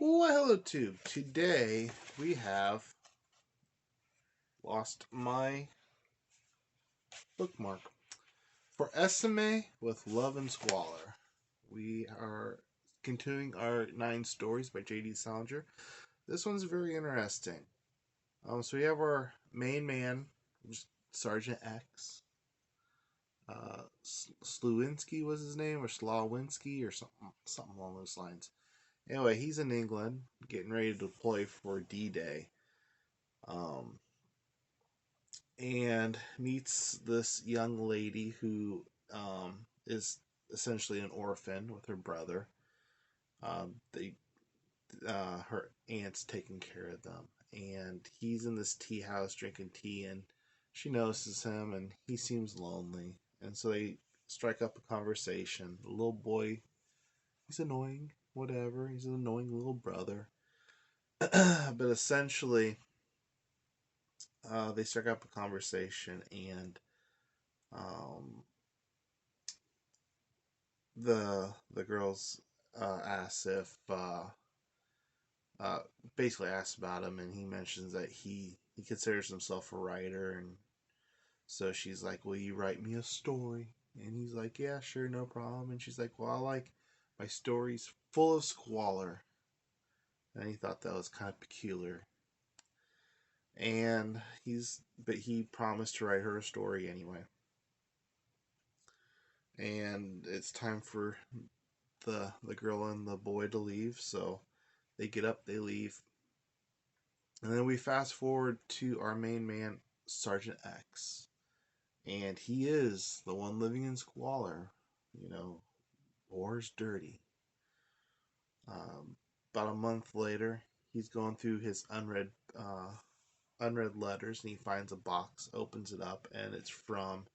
Well, hello tube. Today we have lost my bookmark for Esmé with Love and Squalor. We are continuing our 9 stories by J.D. Salinger. This one's very interesting. So we have our main man, Sergeant X. Slewinski was his name, or Slawinski, or something along those lines. Anyway, he's in England, getting ready to deploy for D-Day. And meets this young lady who is essentially an orphan with her brother. Her aunt's taking care of them, and he's in this tea house drinking tea, and she notices him, and he seems lonely, and so they strike up a conversation. The little boy, he's annoying, whatever. He's an annoying little brother, but essentially, they strike up a conversation, and the girls asks if basically asks about him, and he mentions that he considers himself a writer, and so she's like, "Will you write me a story?" And he's like, "Yeah, sure, no problem." And she's like, "Well, I like my stories full of squalor," and he thought that was kind of peculiar. And he promised to write her a story anyway. And it's time for the girl and the boy to leave, so they get up, they leave, and then we fast forward to our main man, Sergeant X, and he is the one living in squalor. War's dirty. About a month later, he's going through his unread letters, and he finds a box, opens it up, and it's from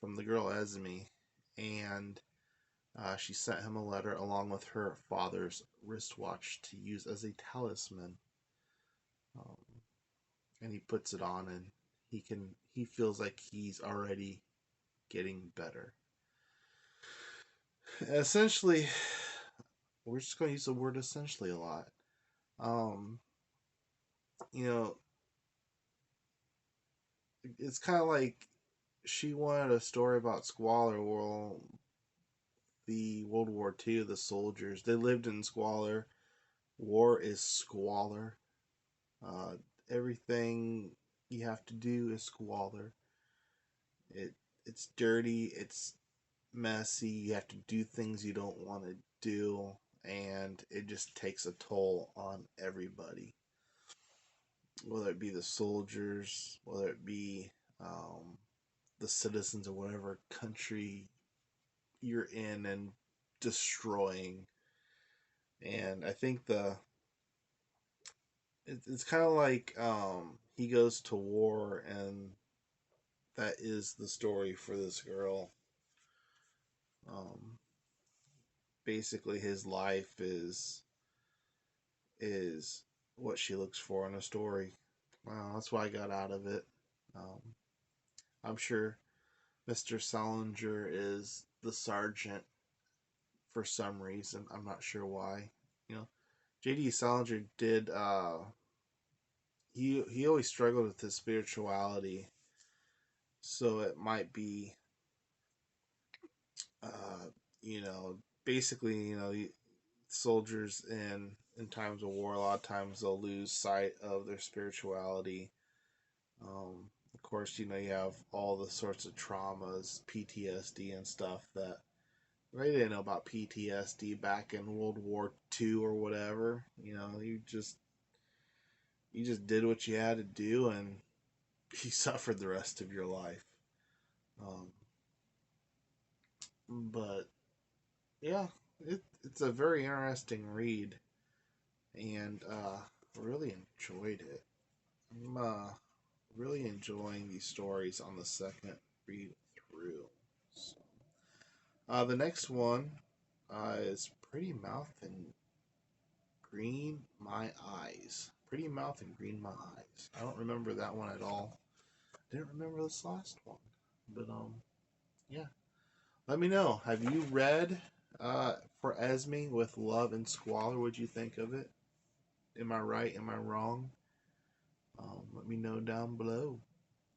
the girl Esmé, and she sent him a letter along with her father's wristwatch to use as a talisman. And he puts it on, and he feels like he's already getting better. Essentially, we're just going to use the word essentially a lot. It's kind of like she wanted a story about squalor. Well, the World War II, the soldiers, they lived in squalor. War is squalor. Everything you have to do is squalor. It's dirty. It's messy. You have to do things you don't want to do, and it just takes a toll on everybody. Whether it be the soldiers, whether it be the citizens of whatever country you're in and destroying. And I think it's kind of like he goes to war, and that is the story for this girl. Basically, his life is what she looks for in a story. Well, that's what I got out of it. I'm sure Mr. Salinger is the sergeant for some reason. I'm not sure why. J.D. Salinger did. He always struggled with his spirituality, so it might be. Basically, soldiers in times of war, a lot of times they'll lose sight of their spirituality. Of course, you have all the sorts of traumas, PTSD and stuff that they didn't know about PTSD back in World War II or whatever. You just did what you had to do, and you suffered the rest of your life. But yeah, it's a very interesting read, and really enjoyed it. I'm really enjoying these stories on the second read through. So, the next one is Pretty Mouth and Green My Eyes. Pretty Mouth and Green My Eyes. I don't remember that one at all. Didn't remember this last one, but yeah. Let me know. Have you read For Esmé with Love and Squalor, what'd you think of it? Am I right? Am I wrong? Let me know down below.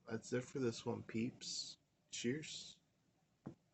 That's it for this one, peeps. Cheers.